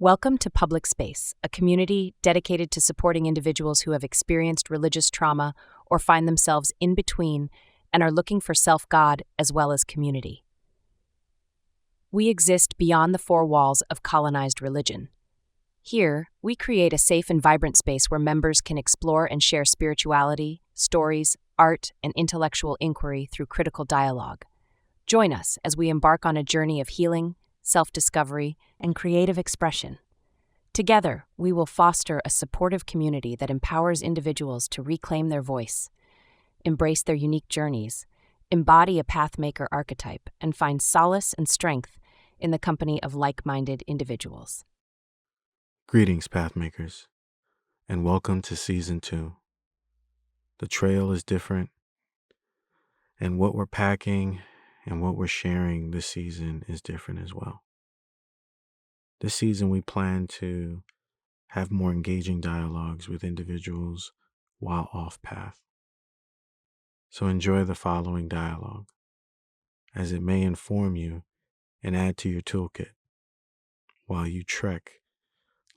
Welcome to Public Space, a community dedicated to supporting individuals who have experienced religious trauma or find themselves in between and are looking for self-God as well as community. We exist beyond the four walls of colonized religion. Here, we create a safe and vibrant space where members can explore and share spirituality, stories, art, and intellectual inquiry through critical dialogue. Join us as we embark on a journey of healing, self-discovery, and creative expression. Together, we will foster a supportive community that empowers individuals to reclaim their voice, embrace their unique journeys, embody a pathmaker archetype, and find solace and strength in the company of like-minded individuals. Greetings, Pathmakers, and welcome to Season 2. The trail is different, and what we're packing and what we're sharing this season is different as well. This season, we plan to have more engaging dialogues with individuals while off path. So enjoy the following dialogue, as it may inform you and add to your toolkit while you trek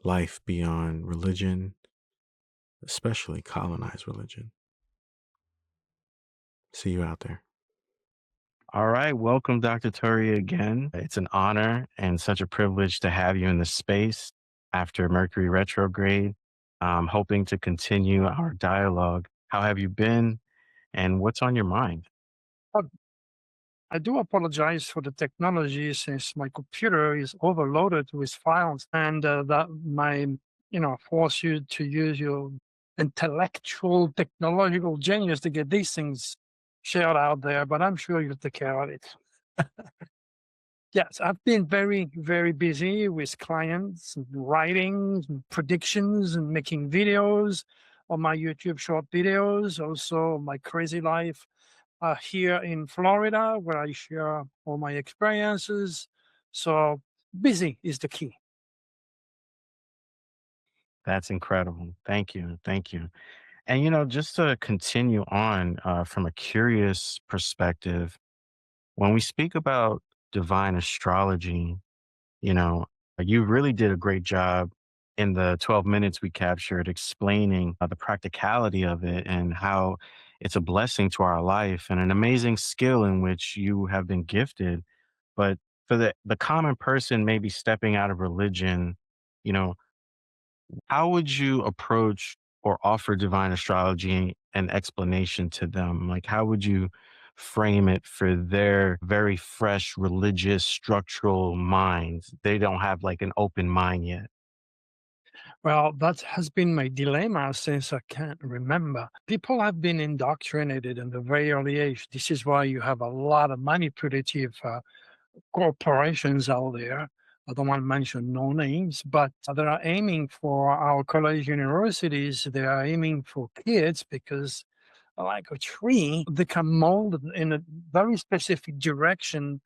life beyond religion, especially colonized religion. See you out there. All right. Welcome, Dr. Turi, again. It's an honor and such a privilege to have you in the space after Mercury Retrograde. I'm hoping to continue our dialogue. How have you been and what's on your mind? I do apologize for the technology since my computer is overloaded with files and that might, force you to use your intellectual technological genius to get these things shared out there, but I'm sure you'll take care of it. Yes, I've been very, very busy with clients, and writing, and predictions, and making videos on my YouTube short videos, also my crazy life here in Florida, where I share all my experiences. So busy is the key. That's incredible. Thank you. Thank you. And, just to continue on from a curious perspective, when we speak about divine astrology, you know, you really did a great job in the 12 minutes we captured explaining the practicality of it and how it's a blessing to our life and an amazing skill in which you have been gifted. But for the common person maybe stepping out of religion, you know, how would you approach or offer divine astrology an explanation to them? Like, how would you frame it for their very fresh religious structural minds? They don't have like an open mind yet. Well, that has been my dilemma since I can't remember. People have been indoctrinated in the very early age. This is why you have a lot of manipulative corporations out there. I don't want to mention no names, but they are aiming for our college universities. They are aiming for kids because, like a tree, they can mold in a very specific direction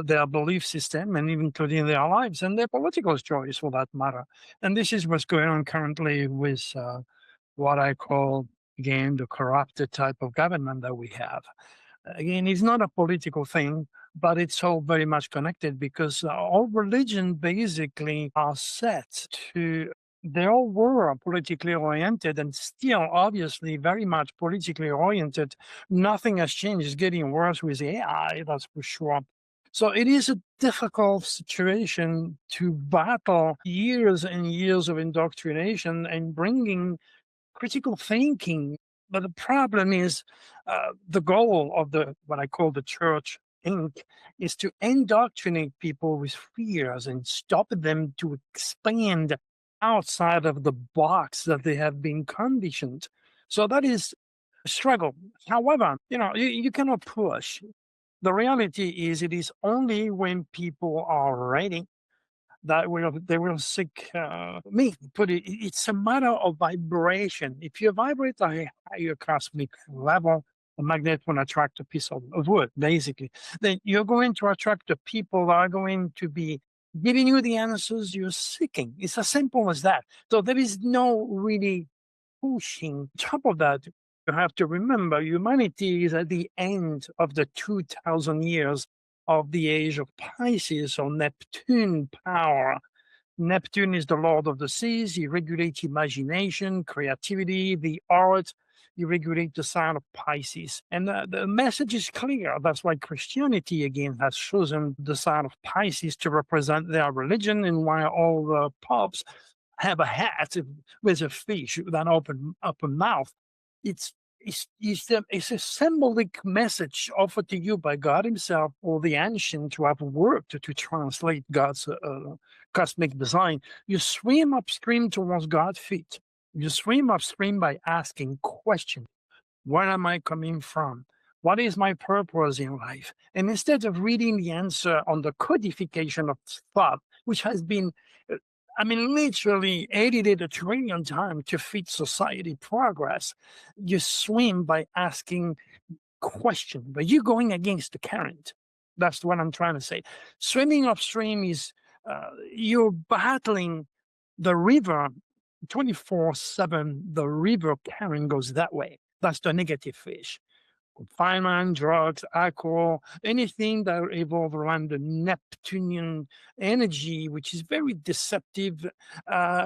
their belief system and even including their lives and their political choice for that matter. And this is what's going on currently with what I call, again, the corrupted type of government that we have. Again, it's not a political thing, but it's all very much connected because all religion basically are set to, they all were politically oriented and still obviously very much politically oriented. Nothing has changed. It's getting worse with AI, that's for sure. So it is a difficult situation to battle years and years of indoctrination and bringing critical thinking. But the problem is the goal of the what I call the Church Inc. is to indoctrinate people with fears and stop them to expand outside of the box that they have been conditioned. So that is a struggle. However, you cannot push. The reality is it is only when people are ready that they will seek me. Put it, it's a matter of vibration. If you vibrate at a higher cosmic level, a magnet will attract a piece of wood, basically. Then you're going to attract the people that are going to be giving you the answers you're seeking. It's as simple as that. So there is no really pushing. On top of that, you have to remember humanity is at the end of the 2000 years of the age of Pisces or Neptune power. Neptune is the lord of the seas. He regulates imagination, creativity, the arts. He regulates the sign of Pisces. And the message is clear. That's why Christianity, again, has chosen the sign of Pisces to represent their religion, and why all the popes have a hat with a fish with an open mouth. It's a symbolic message offered to you by God Himself or the ancient who have worked to translate God's cosmic design. You swim upstream towards God's feet. You swim upstream by asking questions. Where am I coming from? What is my purpose in life? And instead of reading the answer on the codification of thought, which has been literally edited 1 trillion times to fit society progress, you swim by asking questions, but you're going against the current. That's what I'm trying to say. Swimming upstream is you're battling the river 24/7. The river current goes that way. That's the negative fish. Confinement, drugs, alcohol, anything that evolve around the Neptunian energy, which is very deceptive,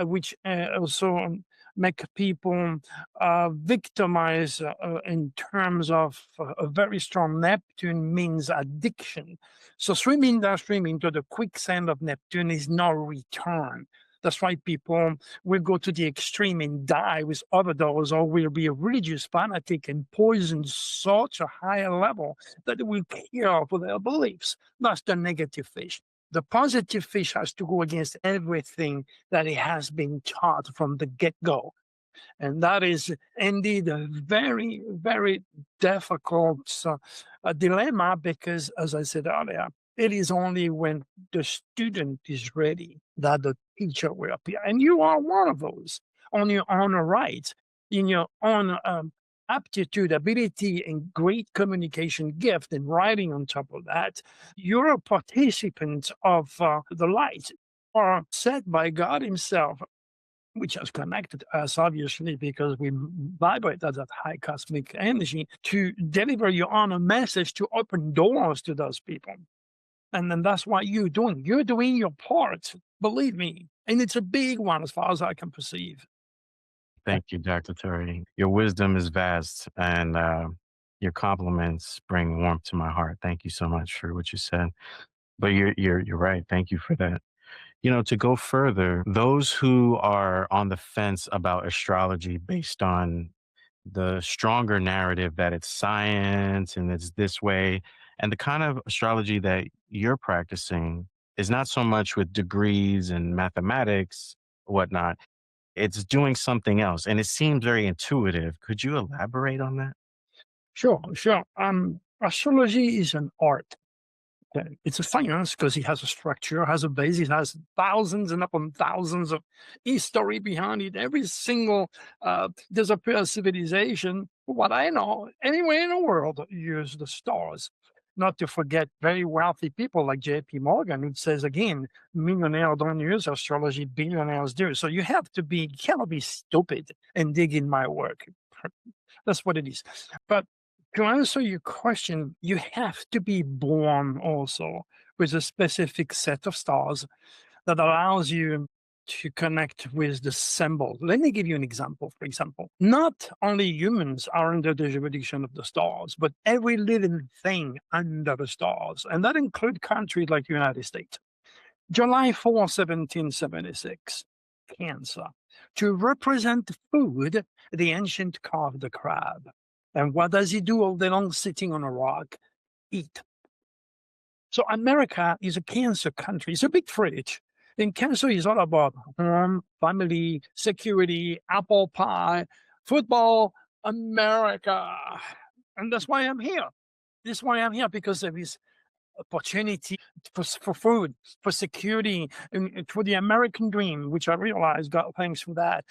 which also make people victimize in terms of a very strong Neptune means addiction. So swimming downstream into the quicksand of Neptune is no return. That's why people will go to the extreme and die with overdose, or will be a religious fanatic and poison such a higher level that it will kill for their beliefs. That's the negative fish. The positive fish has to go against everything that it has been taught from the get-go. And that is indeed a very, very difficult dilemma, because, as I said earlier, it is only when the student is ready that the teacher will appear. And you are one of those on your own right, in your own aptitude, ability, and great communication gift, and writing on top of that. You're a participant of the light, or set by God Himself, which has connected us, obviously, because we vibrate at that high cosmic energy, to deliver your own message, to open doors to those people. And then that's what you're doing. You're doing your part, believe me. And it's a big one as far as I can perceive. Thank you, Dr. Turi. Your wisdom is vast, and your compliments bring warmth to my heart. Thank you so much for what you said. But you're right. Thank you for that. To go further, those who are on the fence about astrology based on the stronger narrative that it's science and it's this way, and the kind of astrology that you're practicing is not so much with degrees and mathematics, whatnot. It's doing something else, and it seems very intuitive. Could you elaborate on that? Sure, sure. Astrology is an art. It's a science because it has a structure, has a base, it has thousands and upon thousands of history behind it. Every single disappeared civilization, what I know, anywhere in the world, use the stars. Not to forget very wealthy people like J.P. Morgan, who says again, millionaires don't use astrology, billionaires do. So you cannot be stupid and dig in my work. That's what it is. But to answer your question, you have to be born also with a specific set of stars that allows you to connect with the symbol. Let me give you an example. For example, not only humans are under the jurisdiction of the stars, but every living thing under the stars. And that includes countries like the United States. July 4, 1776, Cancer. To represent food, the ancient carved the crab. And what does he do all day long sitting on a rock? Eat. So America is a Cancer country. It's a big fridge. And Cancer is all about home, family, security, apple pie, football, America. And that's why I'm here. This is why I'm here, because there is opportunity for food, for security, and for the American dream, which I realize, God thanks for that.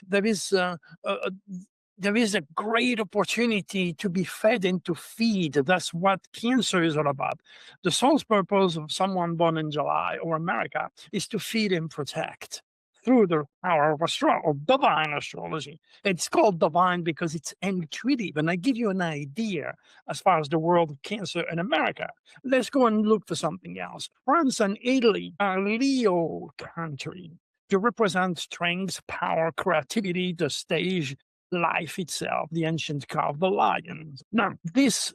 There is a great opportunity to be fed and to feed. That's what Cancer is all about. The soul's purpose of someone born in July or America is to feed and protect through the power of divine astrology. It's called divine because it's intuitive. And I give you an idea as far as the world of Cancer in America. Let's go and look for something else. France and Italy are Leo country. to represent strength, power, creativity, the stage, life itself, the ancient car of the lion. Now, this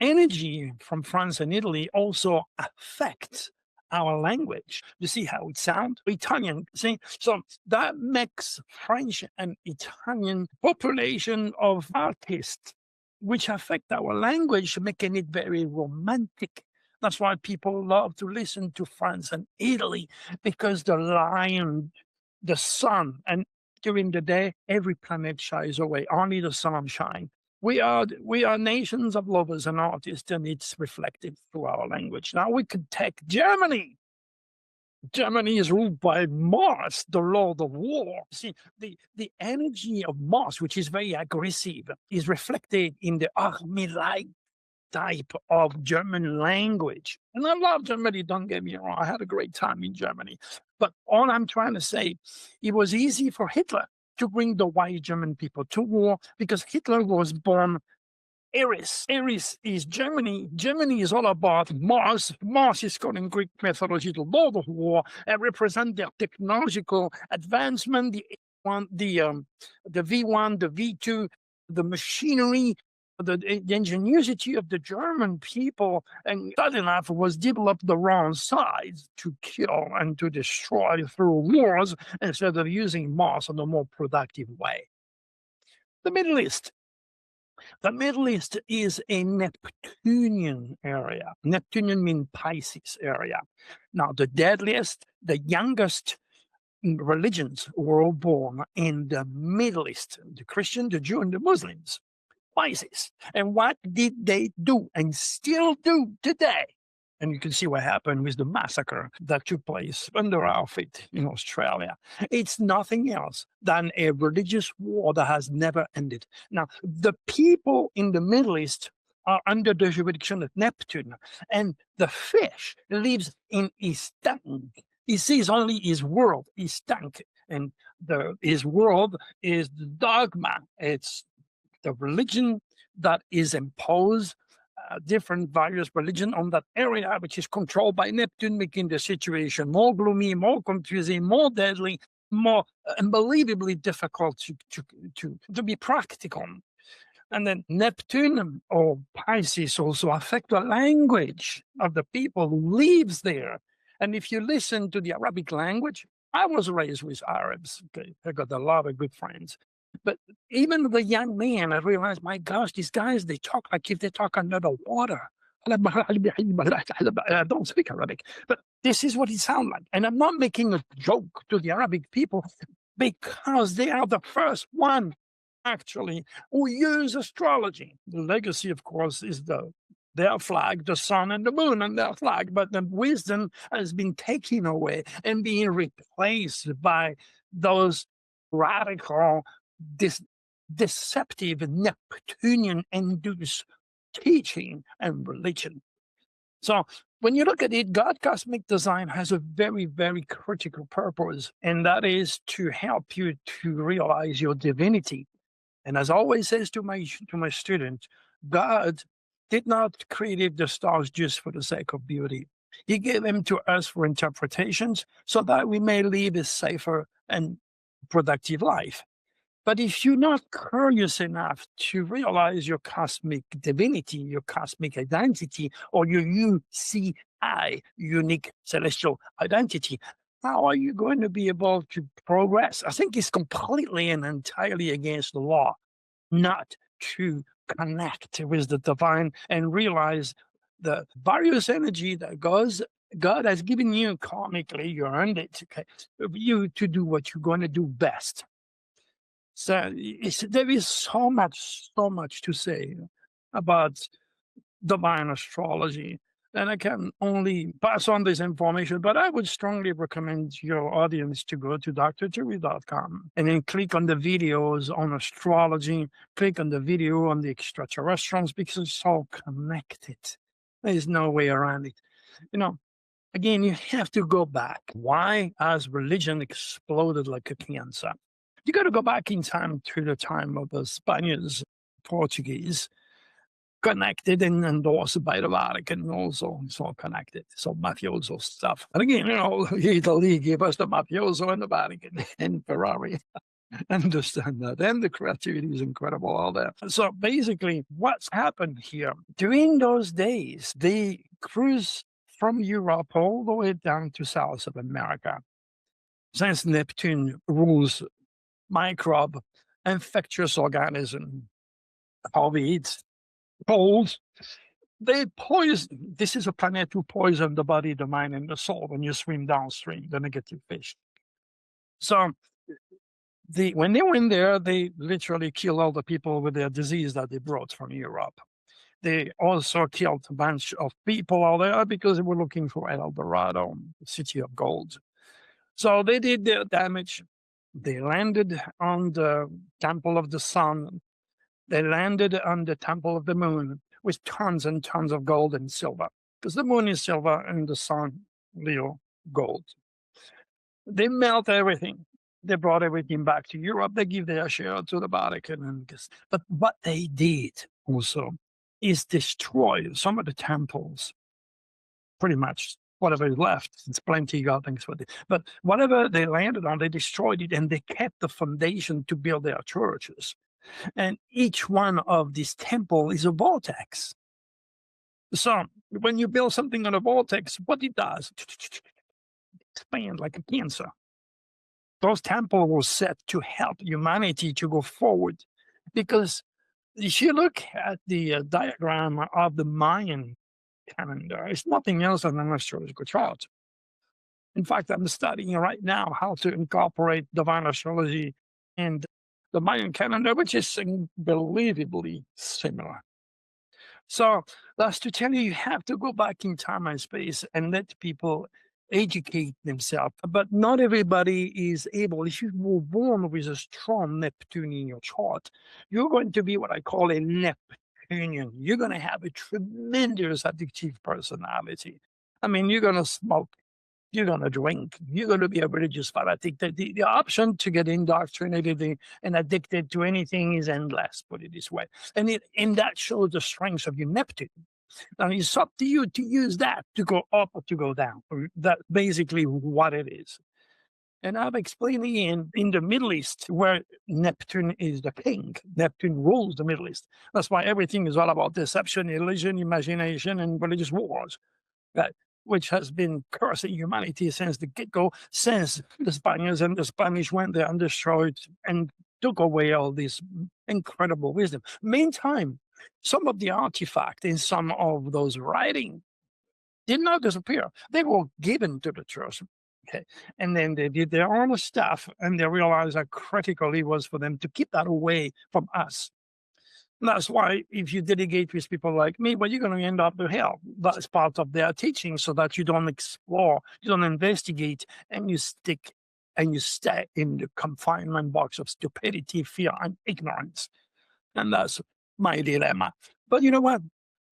energy from France and Italy also affects our language. You see how it sounds? Italian. See, so that makes French and Italian population of artists, which affect our language, making it very romantic. That's why people love to listen to France and Italy, because the lion, the sun, and during the day, every planet shies away. Only the sun shines. We are nations of lovers and artists, and it's reflected through our language. Now we could take Germany. Germany is ruled by Mars, the Lord of War. See, the energy of Mars, which is very aggressive, is reflected in the army-like type of German language. And I love Germany, don't get me wrong. I had a great time in Germany. But all I'm trying to say, it was easy for Hitler to bring the white German people to war, because Hitler was born Eris. Eris is Germany. Germany is all about Mars. Mars is called in Greek mythology the Lord of War, and represent their technological advancement, the V1, the V2, the machinery, the ingenuity of the German people. And Stalinov was developed the wrong sides to kill and to destroy through wars, instead of using Mars in a more productive way. The Middle East. The Middle East is a Neptunian area. Neptunian means Pisces area. Now, the deadliest, the youngest religions were all born in the Middle East: the Christian, the Jew, and the Muslims. Pisces. And what did they do and still do today? And you can see what happened with the massacre that took place under our feet in Australia. It's nothing else than a religious war that has never ended. Now, the people in the Middle East are under the jurisdiction of Neptune, and the fish lives in his tank. He sees only his world, his tank, and his world is the dogma. It's the religion that is imposed, different various religion on that area, which is controlled by Neptune, making the situation more gloomy, more confusing, more deadly, more unbelievably difficult to be practical. And then Neptune or Pisces also affect the language of the people who lives there. And if you listen to the Arabic language, I was raised with Arabs. Okay, I got a lot of good friends. But even the young man, I realized, my gosh, these guys, they talk like if they talk under the water. I don't speak Arabic, but this is what it sounds like. And I'm not making a joke to the Arabic people, because they are the first one, actually, who use astrology. The legacy, of course, is their flag, the sun and the moon and their flag, but the wisdom has been taken away and being replaced by those radical, deceptive Neptunian-induced teaching and religion. So when you look at it, God Cosmic Design has a very, very critical purpose, and that is to help you to realize your divinity. And as I always says to my students, God did not create the stars just for the sake of beauty. He gave them to us for interpretations, so that we may live a safer and productive life. But if you're not curious enough to realize your cosmic divinity, your cosmic identity, or your UCI, unique celestial identity, how are you going to be able to progress? I think it's completely and entirely against the law not to connect with the divine and realize the various energy that God has given you karmically. You earned it, okay, for you to do what you're going to do best. So there is so much to say about divine astrology, and I can only pass on this information, but I would strongly recommend your audience to go to drturi.com and then click on the videos on astrology, click on the video on the extraterrestrials, because it's all connected. There's no way around it. Again, you have to go back. Why has religion exploded like a cancer? You got to go back in time to the time of the Spaniards, Portuguese. connected and endorsed by the Vatican also. It's all connected. So mafioso stuff. And again, Italy gave us the mafioso and the Vatican and Ferrari. Understand that. And the creativity is incredible, all that. So basically, what's happened here, during those days, they cruise from Europe all the way down to South of America. Since Neptune rules microbe, infectious organism, COVID, cold, they poison. This is a planet who poison the body, the mind, and the soul when you swim downstream, the negative fish. So when they went there, they literally killed all the people with their disease that they brought from Europe. They also killed a bunch of people out there because they were looking for El Dorado, the city of gold. So they did their damage. They landed on the Temple of the Sun. They landed on the Temple of the Moon with tons and tons of gold and silver, because the moon is silver and the sun, Leo, gold. They melt everything. They brought everything back to Europe. They give their share to the Vatican. But what they did also is destroy some of the temples, pretty much. Whatever is left, it's plenty of things for it. But whatever they landed on, they destroyed it, and they kept the foundation to build their churches. And each one of these temples is a vortex. So when you build something on a vortex, what it does, expand like a cancer. Those temples were set to help humanity to go forward. Because if you look at the diagram of the Mayan calendar, it's nothing else than an astrological chart. In fact, I'm studying right now how to incorporate divine astrology and the Mayan calendar, which is unbelievably similar. So that's to tell you, you have to go back in time and space and let people educate themselves. But not everybody is able. If you were born with a strong Neptune in your chart, you're going to be what I call a Neptunian. You're going to have a tremendous addictive personality. I mean, you're going to smoke, you're going to drink, you're going to be a religious fanatic. The option to get indoctrinated and addicted to anything is endless, put it this way. And that shows the strength of your Neptune. Now, it's up to you to use that to go up or to go down. That's basically what it is. And I've explained again in the Middle East, where Neptune is the king. Neptune rules the Middle East. That's why everything is all about deception, illusion, imagination, and religious wars, right? Which has been cursing humanity since the get-go, since the Spaniards and the Spanish went there and destroyed and took away all this incredible wisdom. Meantime, some of the artifacts in some of those writings did not disappear. They were given to the church. Okay. And then they did their own stuff, and they realized how critical it was for them to keep that away from us. And that's why if you delegate with people like me, well, you're going to end up in hell. That's part of their teaching, so that you don't explore, you don't investigate, and you stick and you stay in the confinement box of stupidity, fear, and ignorance. And that's my dilemma. But you know what?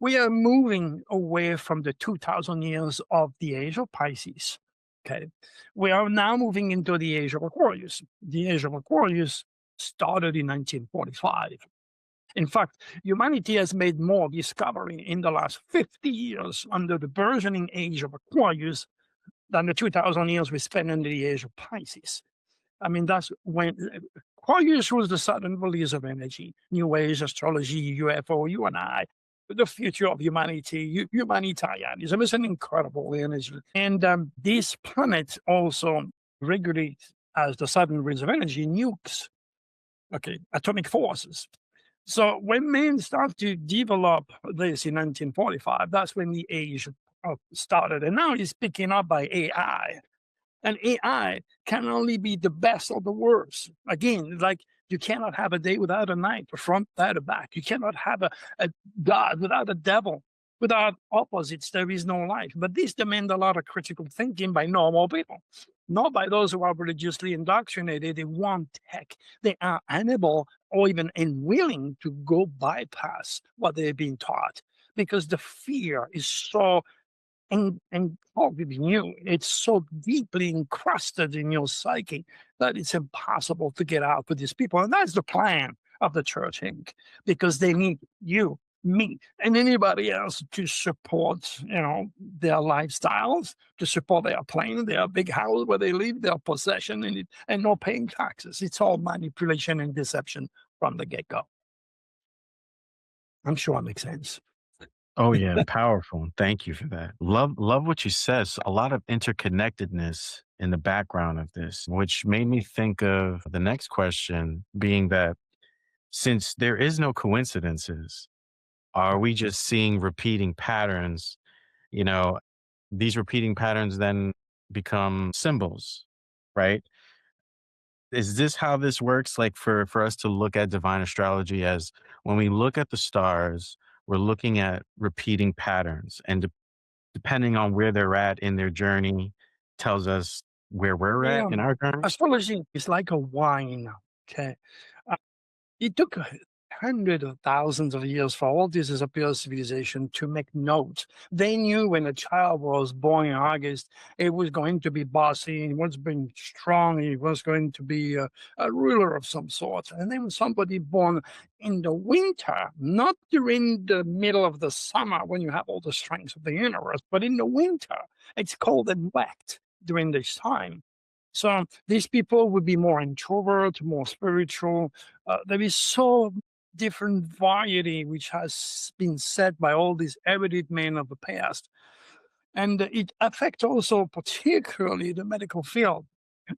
We are moving away from the 2,000 years of the age of Pisces. Okay. We are now moving into the age of Aquarius. The age of Aquarius started in 1945. In fact, humanity has made more discovery in the last 50 years under the burgeoning age of Aquarius than the 2,000 years we spent in the age of Pisces. I mean, that's when Aquarius was the sudden release of energy, New Age, astrology, UFO, you and I, the future of humanity, humanitarianism is an incredible energy. And this planet also regulates, as the sudden release of energy, nukes, okay, atomic forces. So when men start to develop this in 1945, that's when the age started. And now it's picking up by AI. And AI can only be the best or the worst. Again, like you cannot have a day without a night, or front, side, or back. You cannot have a God without a devil. Without opposites, there is no life. But this demands a lot of critical thinking by normal people, not by those who are religiously indoctrinated. They want tech. They are unable or even unwilling to go bypass what they're being taught, because the fear is so involved in you. It's so deeply encrusted in your psyche that it's impossible to get out with these people. And that's the plan of the Church Inc., because they need you, me and anybody else to support, their lifestyles, to support their plane, their big house where they live, their possession, and not paying taxes. It's all manipulation and deception from the get-go. I'm sure it makes sense. Oh yeah, powerful. Thank you for that. Love what you said. So a lot of interconnectedness in the background of this, which made me think of the next question being that since there is no coincidences, are we just seeing repeating patterns? You know, these repeating patterns then become symbols, right? Is this how this works? Like for us to look at divine astrology as when we look at the stars, we're looking at repeating patterns, and depending on where they're at in their journey, tells us where we're at Yeah, in our journey. astrology is like a wine. Okay, it took hundreds of thousands of years for all this European civilization to make notes. They knew when a child was born in August, it was going to be bossy, he was being strong, he was going to be a ruler of some sort. And then when somebody born in the winter, not during the middle of the summer when you have all the strength of the universe, but in the winter, it's cold and wet during this time. So these people would be more introvert, more spiritual. There is so different variety which has been set by all these erudite men of the past. And it affects also particularly the medical field.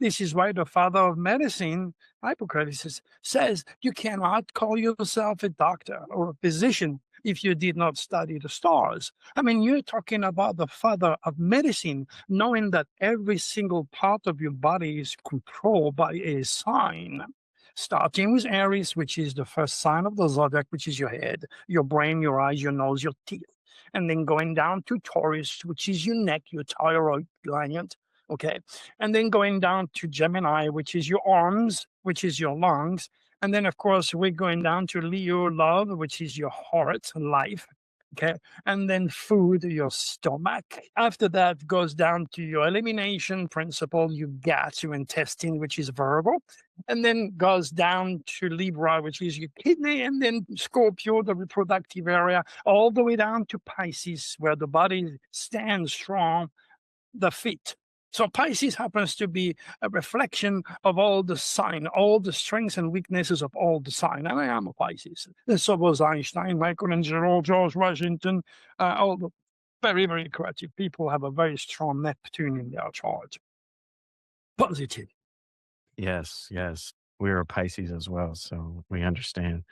This is why the father of medicine, Hippocrates, says you cannot call yourself a doctor or a physician if you did not study the stars. I mean, you're talking about the father of medicine, knowing that every single part of your body is controlled by a sign. Starting with Aries, which is the first sign of the zodiac, which is your head, your brain, your eyes, your nose, your teeth. And then going down to Taurus, which is your neck, your thyroid gland. Okay. And then going down to Gemini, which is your arms, which is your lungs. And then, of course, we're going down to Leo, love, which is your heart, life. Okay. And then food, your stomach. After that goes down to your elimination principle, your gut, your intestine, which is verbal. And then goes down to Libra, which is your kidney, and then Scorpio, the reproductive area, all the way down to Pisces, where the body stands strong, the feet. So Pisces happens to be a reflection of all the sign, all the strengths and weaknesses of all the sign. And I am a Pisces. And so was Einstein, Michelangelo, George Washington, all the very, very creative people have a very strong Neptune in their chart. Positive. Yes, yes. We're a Pisces as well, so we understand.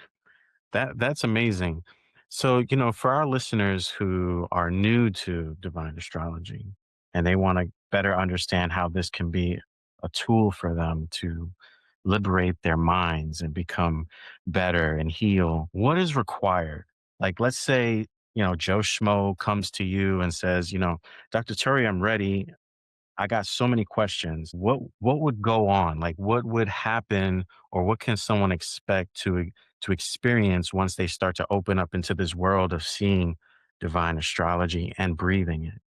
That's amazing. So, for our listeners who are new to divine astrology and they want to better understand how this can be a tool for them to liberate their minds and become better and heal, what is required? Like, let's say, Joe Schmo comes to you and says, Dr. Turi, I'm ready. I got so many questions. What would go on? Like what would happen or what can someone expect to experience once they start to open up into this world of seeing divine astrology and breathing it?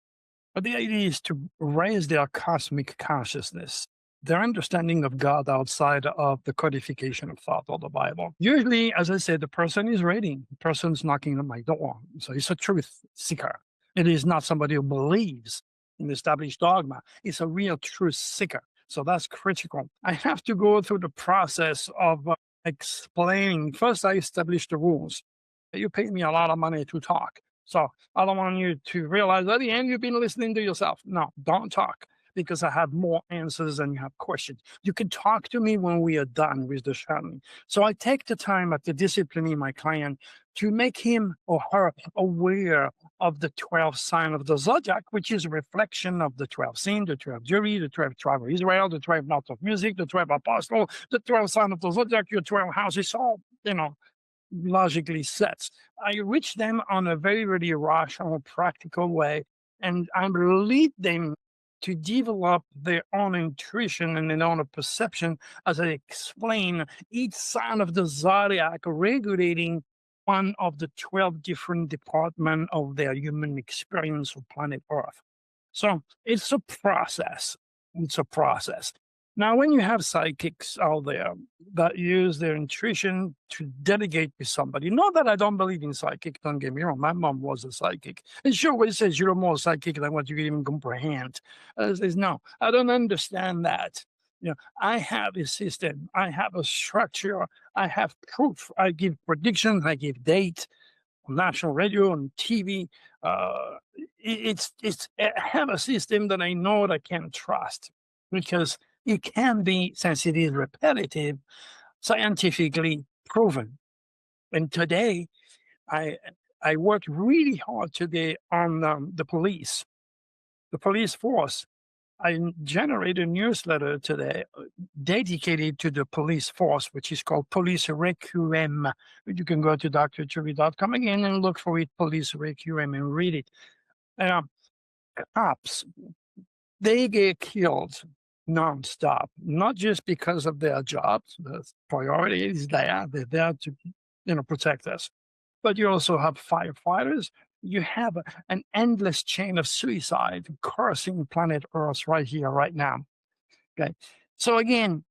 But the idea is to raise their cosmic consciousness, their understanding of God outside of the codification of thought or the Bible. Usually, as I said, the person is reading, the person's knocking on my door. So it's a truth seeker. It is not somebody who believes in established dogma. It's a real truth seeker. So that's critical. I have to go through the process of explaining. First, I establish the rules. You pay me a lot of money to talk. So I don't want you to realize at the end you've been listening to yourself. No, don't talk because I have more answers than you have questions. You can talk to me when we are done with the sharing. So I take the time after disciplining my client to make him or her aware of the 12 sign of the zodiac, which is a reflection of the 12 sin, the 12 jury, the 12 tribe of Israel, the 12 notes of music, the 12 apostle, the 12 sign of the zodiac, your 12 houses, all, logically sets. I reach them on a very, very rational, practical way, and I lead them to develop their own intuition and their own perception as I explain each sign of the zodiac regulating one of the 12 different departments of their human experience of planet Earth. So it's a process. It's a process. Now, when you have psychics out there that use their intuition to delegate to somebody, not that I don't believe in psychic, don't get me wrong, my mom was a psychic. And she always says, you're more psychic than what you can even comprehend. I says, no, I don't understand that. I have a system, I have a structure, I have proof, I give predictions, I give dates on national radio, on TV. I have a system that I know that I can trust because it can be, since it is repetitive, scientifically proven. And today, I I worked really hard today on the police force. I generated a newsletter today dedicated to the police force, which is called Police Requiem. You can go to drturi.com again and look for it, Police Requiem, and read it. Um, Cops, they get killed nonstop, not just because of their jobs. The priority is there; they're there to, protect us. But you also have firefighters. You have an endless chain of suicide cursing planet Earth right here, right now. Okay. So again,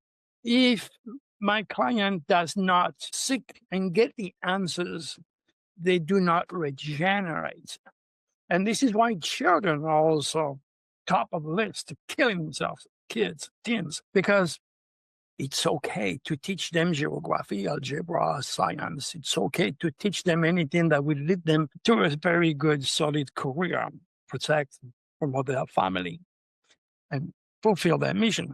if my client does not seek and get the answers, they do not regenerate. And this is why children are also top of the list, killing themselves, kids, teens, because it's okay to teach them geography, algebra, science. It's okay to teach them anything that will lead them to a very good, solid career, protect, promote their family, and fulfill their mission.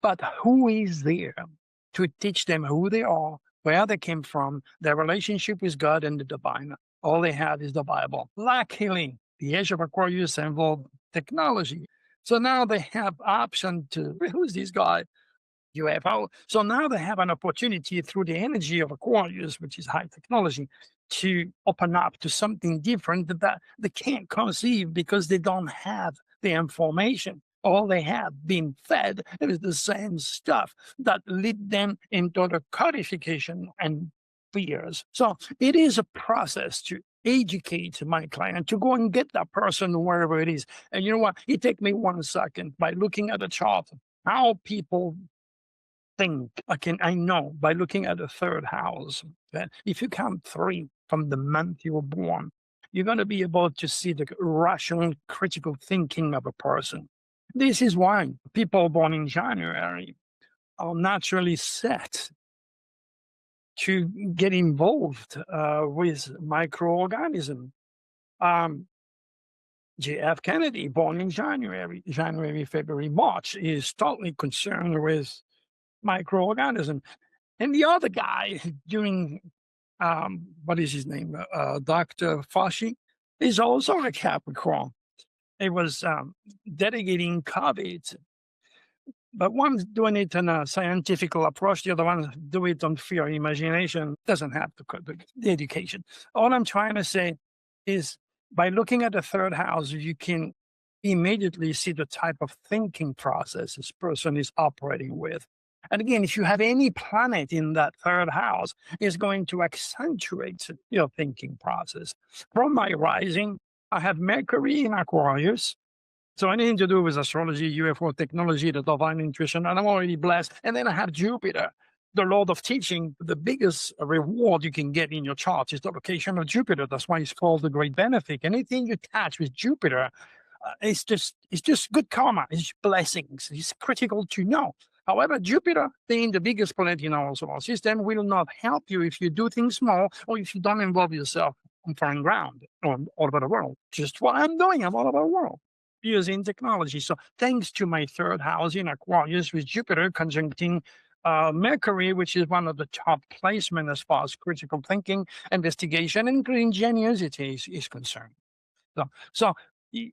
But who is there to teach them who they are, where they came from, their relationship with God and the divine? All they have is the Bible. Luckily, the age of Aquarius involved technology. So now they have option to, who's this guy? UFO. So now they have an opportunity through the energy of Aquarius, which is high technology, to open up to something different that they can't conceive because they don't have the information. All they have been fed is the same stuff that lead them into the codification and fears. So it is a process to educate my client to go and get that person wherever it is. And you know what? It takes me 1 second by looking at the chart, how people think. I know by looking at the third house that if you count 3 from the month you were born, you're going to be able to see the rational, critical thinking of a person. This is why people born in January are naturally set to get involved with microorganisms. J.F. Kennedy, born in January, February, March, is totally concerned with microorganism. And the other guy doing, what is his name? Dr. Fauci is also a Capricorn. It was dedicating COVID, but one's doing it on a scientific approach. The other one do it on fear, imagination. Doesn't have the education. All I'm trying to say is by looking at the third house, you can immediately see the type of thinking process this person is operating with. And again, if you have any planet in that third house, it's going to accentuate your thinking process. From my rising, I have Mercury in Aquarius. So anything to do with astrology, UFO technology, the divine intuition, and I'm already blessed. And then I have Jupiter, the Lord of teaching. The biggest reward you can get in your chart is the location of Jupiter. That's why it's called the great benefic. Anything you touch with Jupiter, it's just good karma. It's blessings. It's critical to know. However, Jupiter, being the biggest planet in our solar system, will not help you if you do things small or if you don't involve yourself on foreign ground or all over the world. Just what I'm doing, I'm all over the world using technology. So thanks to my third house in Aquarius with Jupiter conjuncting Mercury, which is one of the top placements as far as critical thinking, investigation, and ingenuity is concerned. So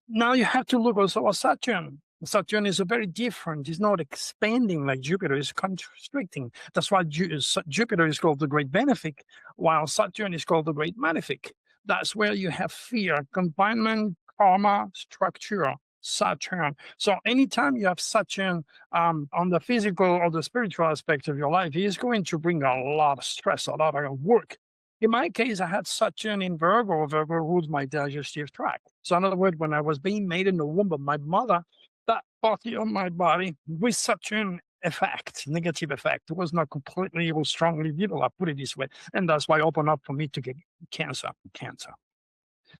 now you have to look also at Saturn. Saturn is a very different. It's not expanding like Jupiter. It's constricting. That's why Jupiter is called the great benefic, while Saturn is called the great malefic. That's where you have fear, confinement, karma, structure, Saturn. So anytime you have Saturn on the physical or the spiritual aspect of your life, he is going to bring a lot of stress, a lot of work. In my case, I had Saturn in Virgo. Virgo rules my digestive tract. So in other words, when I was being made in the womb of my mother, that part of my body with Saturn effect, negative effect. It was not completely or strongly evil, I put it this way. And that's why it opened up for me to get cancer.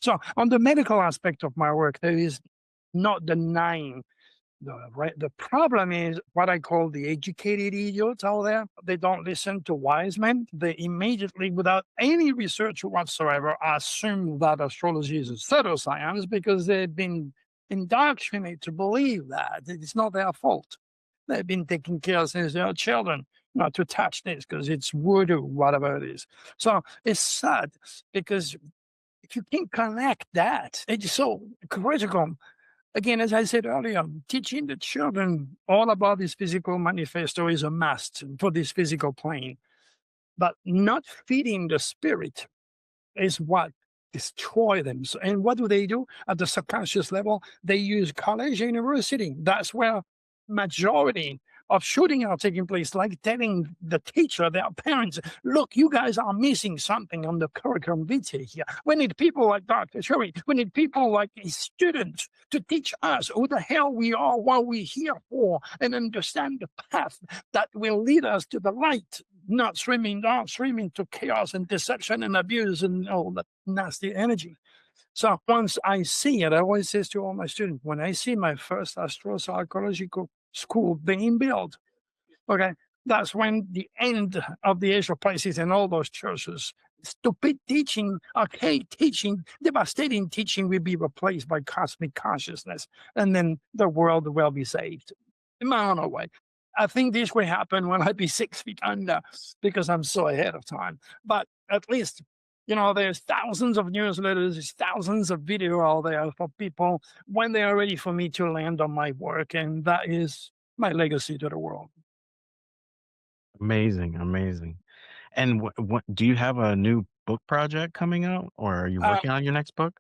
So on the medical aspect of my work, there is not denying the problem is what I call the educated idiots out there. They don't listen to wise men. They immediately, without any research whatsoever, assume that astrology is a pseudoscience because they've been indoctrinated to believe that. It's not their fault. They've been taken care of since they were children not to touch this because it's voodoo, whatever it is. So it's sad because if you can connect that, it's so critical. Again, as I said earlier, teaching the children all about this physical manifesto is a must for this physical plane, but not feeding the spirit is what destroy them. So, and what do at the subconscious level? They use college, university. That's where majority of shooting are taking place, like telling the teacher, their parents, look, you guys are missing something on the curriculum vitae here. We need people like Dr. Turi. We need people like students to teach us who the hell we are, what we're here for, and understand the path that will lead us to the light, not swimming downstream into chaos and deception and abuse and all that nasty energy. So once I see it, I always say to all my students, when I see my first astropsychological school being built, okay, that's when the end of the age of Pisces and all those churches, stupid teaching, archaic teaching, devastating teaching will be replaced by cosmic consciousness, and then the world will be saved. In my own way. I think this will happen when I be 6 feet under because I'm so ahead of time. But at least, there's thousands of newsletters, there's thousands of video out there for people when they are ready for me to land on my work. And that is my legacy to the world. Amazing, amazing. And what do you have a new book project coming out, or are you Uh, working on your next book?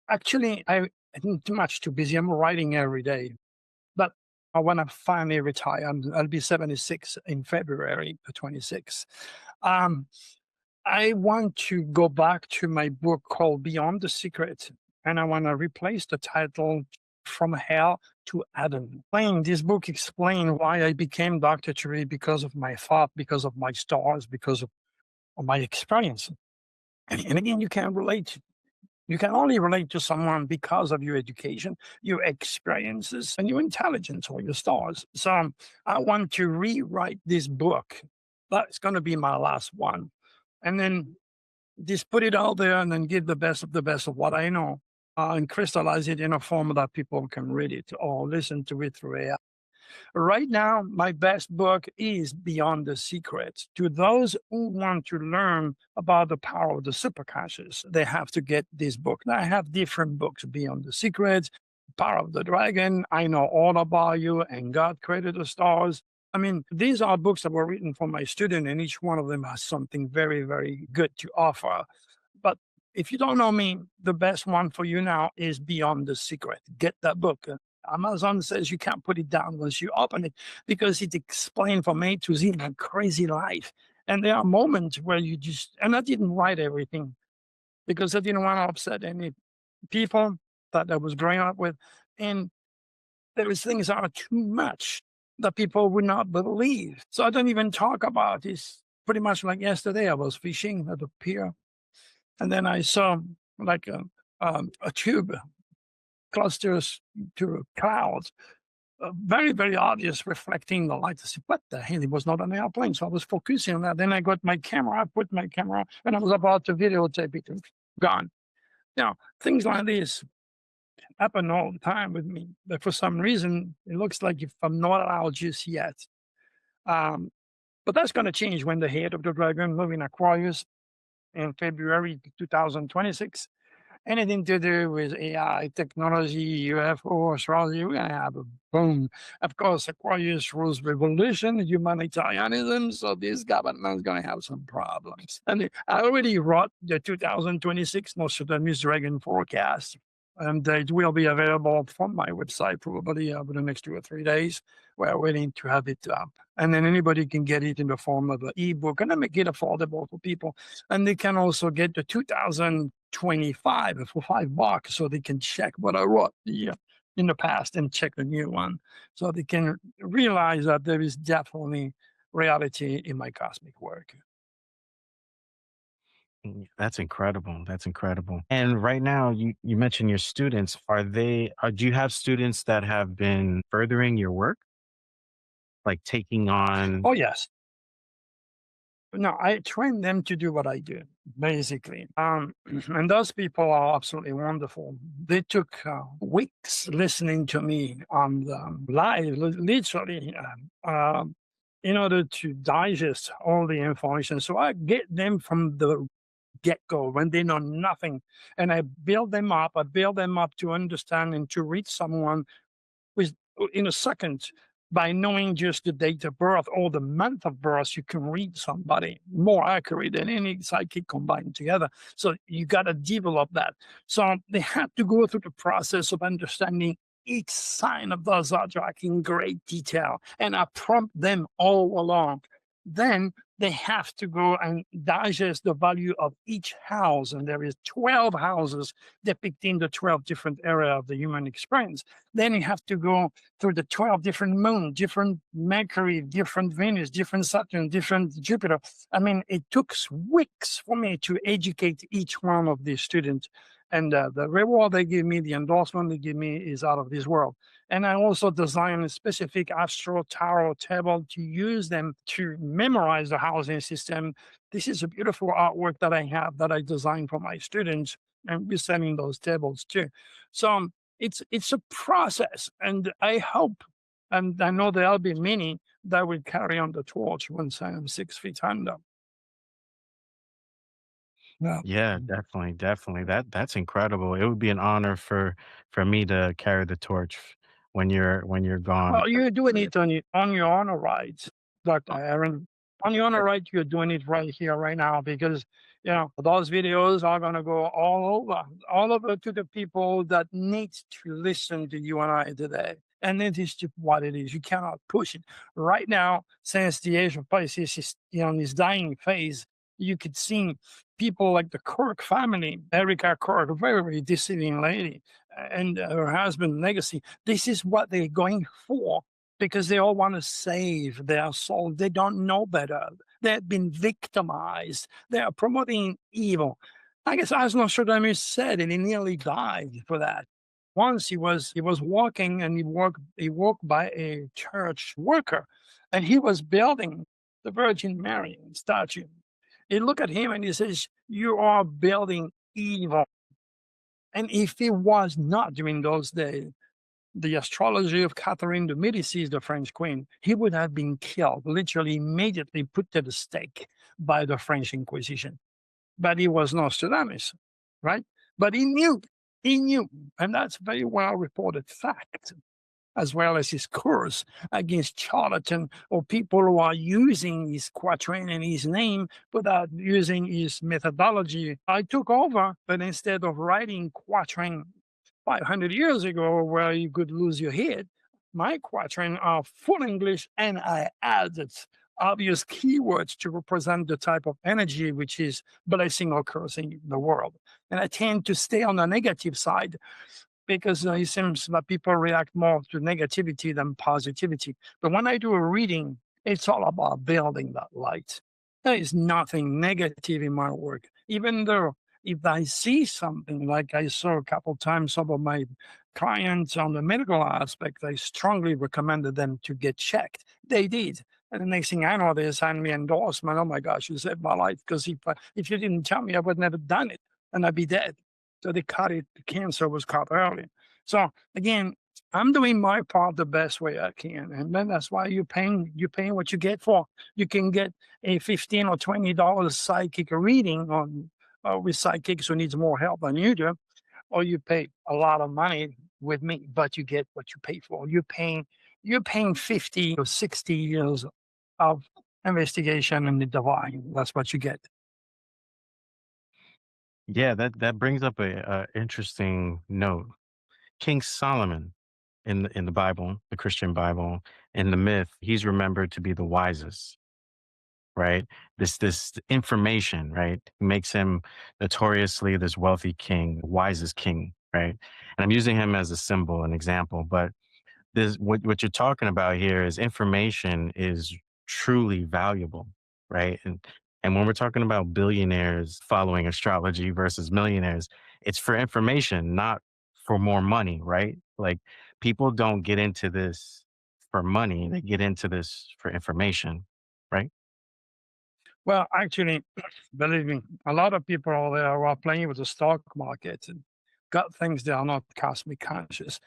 Actually, I'm too much too busy. I'm writing every day. But when I finally retire, I'll be 76 in February, the 26th. I want to go back to my book called Beyond the Secret, and I want to replace the title From Hell to Adam. This book explains why I became Dr. Turi because of my thought, because of my stars, because of my experience. And again, you can't relate. You can only relate to someone because of your education, your experiences, and your intelligence or your stars. So I want to rewrite this book. That's going to be my last one. And then just put it out there and then give the best of what I know and crystallize it in a form that people can read it or listen to it through AI. Right now, my best book is Beyond the Secret. To those who want to learn about the power of the superconscious, they have to get this book. Now, I have different books, Beyond the Secret, Power of the Dragon, I Know All About You, and God Created the Stars. I mean, these are books that were written for my student, and each one of them has something very, very good to offer. But if you don't know me, the best one for you now is Beyond the Secret. Get that book. Amazon says you can't put it down once you open it because it explained from A to Z my crazy life. And there are moments where and I didn't write everything because I didn't want to upset any people that I was growing up with. And there was things that are too much that people would not believe. So I don't even talk about this. Pretty much like yesterday, I was fishing at a pier, and then I saw like a tube clusters to clouds, very, very obvious, reflecting the light. I said, what the hell? It was not an airplane. So I was focusing on that. Then I got my camera, I put my camera, and I was about to videotape it. Gone. Things like this happen all the time with me. But for some reason, it looks like if I'm not allowed just yet. But that's going to change when the head of the dragon move in Aquarius in February 2026. Anything to do with AI, technology, UFO, astrology, we're going to have a boom. Of course, Aquarius rules revolution, humanitarianism, so this government's going to have some problems. And I already wrote the 2026 Nostradamus Dragon forecast, and it will be available from my website probably over the next 2 or 3 days. We're waiting to have it up. And then anybody can get it in the form of an ebook, and I make it affordable for people. And they can also get the 2025 for $5 so they can check what I wrote in the past and check the new one, so they can realize that there is definitely reality in my cosmic work. That's incredible. That's incredible. And right now, you mentioned your students. Do you have students that have been furthering your work, like taking on? Oh, yes. No, I train them to do what I do, basically. And those people are absolutely wonderful. They took weeks listening to me on the live, literally, in order to digest all the information. So I get them from the get go when they know nothing, and I build them up. I build them up to understand and to read someone with in a second. By knowing just the date of birth or the month of birth, you can read somebody more accurate than any psychic combined together. So you got to develop that. So they have to go through the process of understanding each sign of the zodiac in great detail, and I prompt them all along. Then they have to go and digest the value of each house, and there is 12 houses depicting the 12 different area of the human experience. Then you have to go through the 12 different moon, different Mercury, different Venus, different Saturn, different Jupiter. I mean, it took weeks for me to educate each one of these students. And the reward they give me, the endorsement they give me is out of this world. And I also design a specific astro tarot table to use them to memorize the housing system. This is a beautiful artwork that I have that I designed for my students, and we're selling those tables too. So it's a process, and I hope, and I know there'll be many that will carry on the torch once I am 6 feet under. Yeah. Yeah, definitely, definitely. That's incredible. It would be an honor for me to carry the torch when you're gone. Well, you're doing it on your honor right, Dr. Aaron. On your honor right, you're doing it right here, right now, because those videos are gonna go all over to the people that need to listen to you and I today. And it is just what it is. You cannot push it. Right now, since the age of Pisces is in this dying phase, you could see people like the Kirk family, Erica Kirk, a very, very deceiving lady, and her husband Legacy. This is what they're going for because they all want to save their soul. They don't know better. They've been victimized. They are promoting evil. I guess as Nostradamus said, and he nearly died for that. Once he was walking, and he walked by a church worker, and he was building the Virgin Mary statue. He looked at him and he says, "You are building evil." And if he was not during those days, the astrology of Catherine de Medici, the French queen, he would have been killed, literally immediately put to the stake by the French Inquisition. But he was Nostradamus, right? But he knew, and that's very well reported fact, as well as his course against charlatan or people who are using his quatrain and his name without using his methodology. I took over, but instead of writing quatrain 500 years ago where you could lose your head, my quatrain are full English, and I added obvious keywords to represent the type of energy which is blessing or cursing the world. And I tend to stay on the negative side because it seems that people react more to negativity than positivity. But when I do a reading, it's all about building that light. There is nothing negative in my work, even though if I see something like I saw a couple times some of my clients on the medical aspect, I strongly recommended them to get checked. They did. And the next thing I know, they signed me endorsement. Oh my gosh, you saved my life. Because if you didn't tell me, I would never done it and I'd be dead. So they caught it. The cancer was caught early. So again, I'm doing my part the best way I can, and then that's why you're paying what you get for. You can get a $15 or $20 psychic reading on with psychics who needs more help than you do, or you pay a lot of money with me, but you get what you pay for. You're paying 50 or 60 years of investigation in the divine. That's what you get. Yeah, that brings up a interesting note. King Solomon in the Bible, the Christian Bible, in the myth, he's remembered to be the wisest, right? This information, right, makes him notoriously this wealthy king, wisest king. right? And I'm using him as a symbol, an example, but this what you're talking about here is information is truly valuable, right? And when we're talking about billionaires following astrology versus millionaires, it's for information, not for more money, right? Like people don't get into this for money, they get into this for information, right? Well, actually, believe me, a lot of people out there who are playing with the stock market and got things they are not cosmic conscious,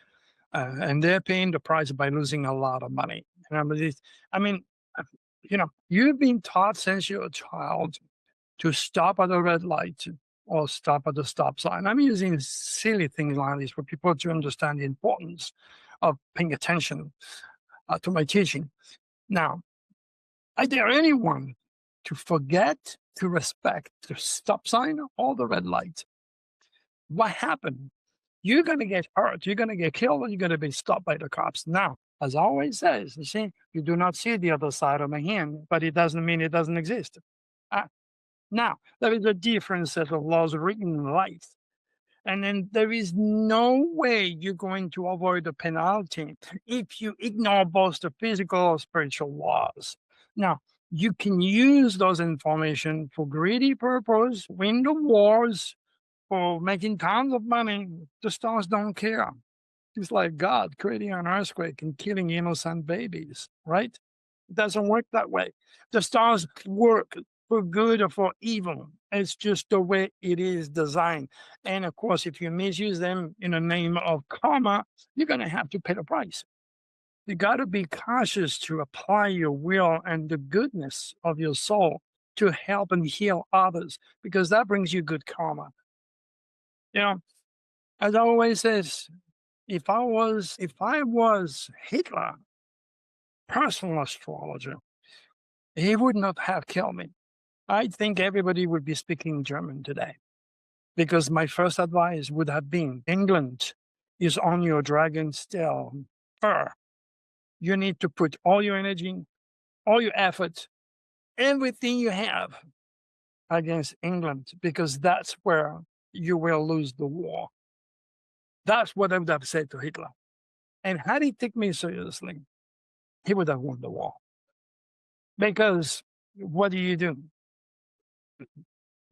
and they're paying the price by losing a lot of money. I mean, uh, you've been taught since you're a child to stop at a red light or stop at the stop sign. I'm using silly things like this for people to understand the importance of paying attention to my teaching. Now, I dare anyone to forget to respect the stop sign or the red light. What happened? You're going to get hurt. You're going to get killed, and you're going to be stopped by the cops. Now, as I always says, you see, you do not see the other side of my hand, but it doesn't mean it doesn't exist. Uh, Now, there is a different set of laws written in life. And then there is no way you're going to avoid a penalty if you ignore both the physical or spiritual laws. Now, you can use those information for greedy purpose, win the wars, for making tons of money. The stars don't care. It's like God creating an earthquake and killing innocent babies, right? It doesn't work that way. The stars work for good or for evil. It's just the way it is designed. And of course, if you misuse them in the name of karma, you're going to have to pay the price. You got to be cautious to apply your will and the goodness of your soul to help and heal others, because that brings you good karma. You know, as I always says, if I was Hitler, personal astrologer, he would not have killed me. I think everybody would be speaking German today, because my first advice would have been England is on your dragon still. Fur. You need to put all your energy, all your effort, everything you have against England, because that's where you will lose the war. That's what I would have said to Hitler. And had he taken me seriously, he would have won the war. Because what do you do?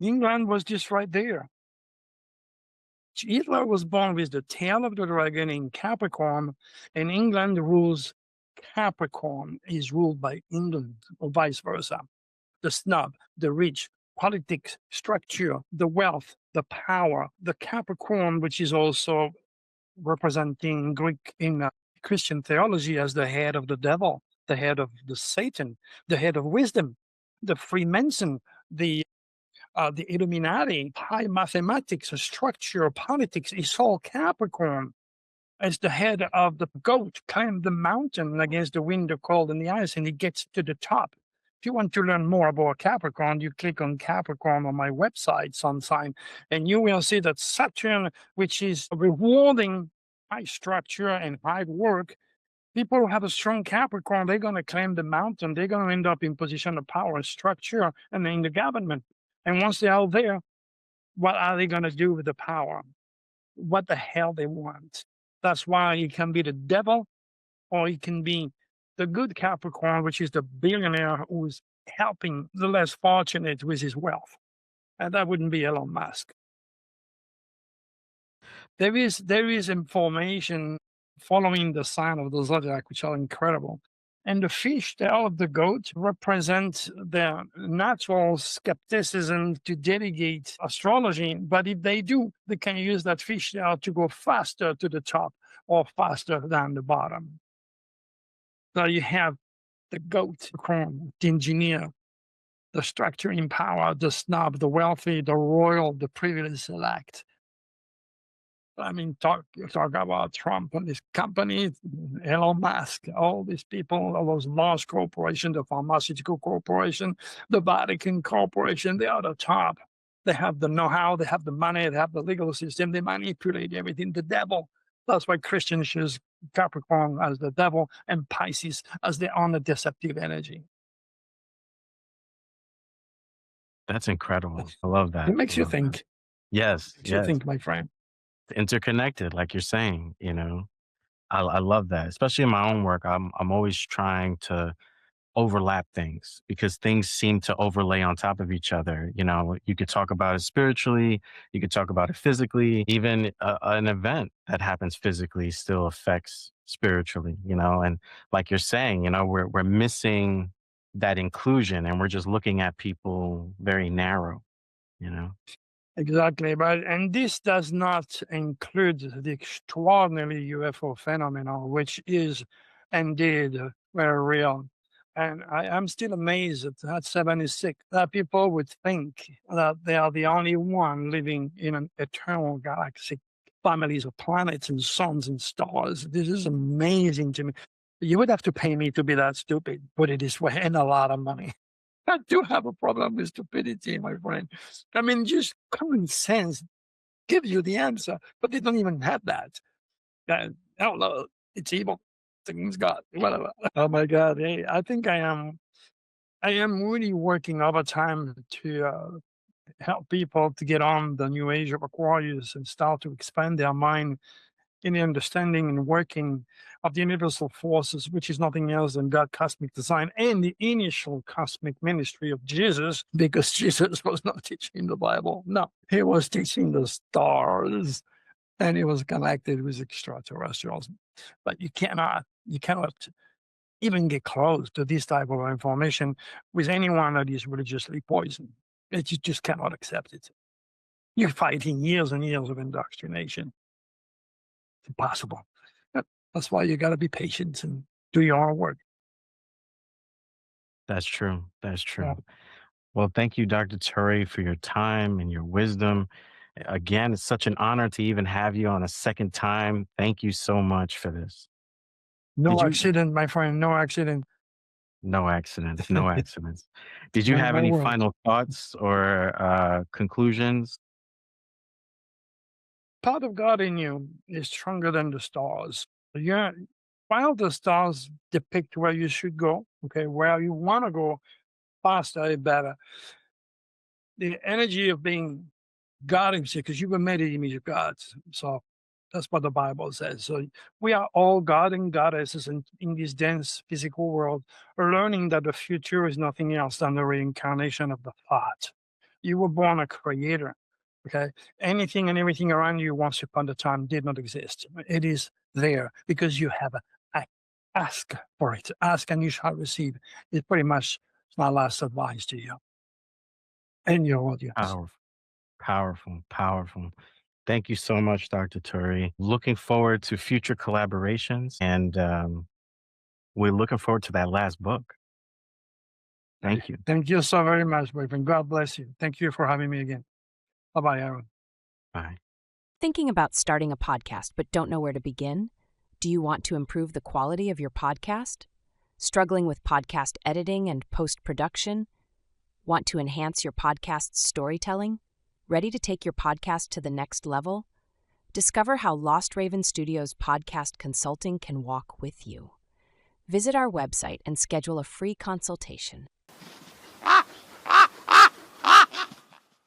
England was just right there. Hitler was born with the tail of the dragon in Capricorn, and England rules Capricorn, is ruled by England, or vice versa. The snob, the rich, politics, structure, the wealth, the power, the Capricorn, which is also representing Greek in Christian theology as the head of the devil, the head of the Satan, the head of wisdom, the Freemason, the Illuminati, high mathematics, structure, politics is all Capricorn. As the head of the goat climbed the mountain against the wind, the cold, and the ice, and he gets to the top. If you want to learn more about Capricorn, you click on Capricorn on my website, sometime, and you will see that Saturn, which is rewarding high structure and hard work, people who have a strong Capricorn, they're going to climb the mountain. They're going to end up in position of power and structure and in the government. And once they're out there, what are they going to do with the power? What the hell they want? That's why he can be the devil, or he can be the good Capricorn, which is the billionaire who's helping the less fortunate with his wealth. And that wouldn't be Elon Musk. There is information following the sign of the zodiac, which are incredible. And the fish tail of the goat represents their natural skepticism to delegate astrology. But if they do, they can use that fish tail to go faster to the top or faster than the bottom. So you have the goat, the engineer, the structure in power, the snob, the wealthy, the royal, the privileged select. I mean, talk about Trump and his company, Elon Musk, all these people, all those large corporations, the pharmaceutical corporation, the Vatican corporation, they are the top. They have the know-how, they have the money, they have the legal system, they manipulate everything. The devil. That's why Christians choose Capricorn as the devil and Pisces as the honor deceptive energy. That's incredible. I love It that. I makes you love that. think. Yes, Makes you yes. think, my friend. interconnected, like you're saying, you know. I love that, especially in my own work. I'm always trying to overlap things because things seem to overlay on top of each other. You know, you could talk about it spiritually, you could talk about it physically, even an event that happens physically still affects spiritually, you know, and like you're saying, you know, we're missing that inclusion and we're just looking at people very narrow, you know. Exactly, but and this does not include the extraordinary UFO phenomenon, which is indeed very real. And I'm still amazed at 76 that people would think that they are the only one living in an eternal galaxy, families of planets and suns and stars. This is amazing to me. You would have to pay me to be that stupid, put it this way, and a lot of money. I do have a problem with stupidity, my friend. I mean, just common sense gives you the answer, but they don't even have that. I don't know. It's evil. Things God, whatever. Oh my God. Hey, I think I am really working overtime to help people to get on the new age of Aquarius and start to expand their mind in the understanding and working of the universal forces, which is nothing else than God, cosmic design, and the initial cosmic ministry of Jesus, because Jesus was not teaching the Bible. No, he was teaching the stars and he was connected with extraterrestrials. But you cannot even get close to this type of information with anyone that is religiously poisoned. You just cannot accept it. You're fighting years and years of indoctrination. It's impossible. That's why you got to be patient and do your own work. That's true. That's Yeah. true. Well, thank you, Dr. Turi, for your time and your wisdom. Again, it's such an honor to even have you on a second time. Thank you so much for this. Did No you? accident, my friend. No accident. No accidents, no accidents. Did you Not in have my any world. final thoughts or conclusions? Part of God in you is stronger than the stars. Yeah. While the stars depict where you should go, okay, where you want to go faster and better, the energy of being God himself, because you were made in the image of God. So that's what the Bible says. So we are all God and goddesses in this dense physical world, learning that the future is nothing else than the reincarnation of the thought. You were born a creator. Okay. Anything and everything around you once upon a time did not exist. It is there because you have ask for it. Ask and you shall receive. It's pretty much my last advice to you and your audience. Powerful, powerful, powerful. Thank you so much, Dr. Turi. Looking forward to future collaborations, and we're looking forward to that last book. Thank you. Thank you so very much, boyfriend. God bless you. Thank you for having me again. Bye bye, Aaron. Bye. Thinking about starting a podcast but don't know where to begin? Do you want to improve the quality of your podcast? Struggling with podcast editing and post-production? Want to enhance your podcast's storytelling? Ready to take your podcast to the next level? Discover how Lost Raven Studios podcast consulting can walk with you. Visit our website and schedule a free consultation.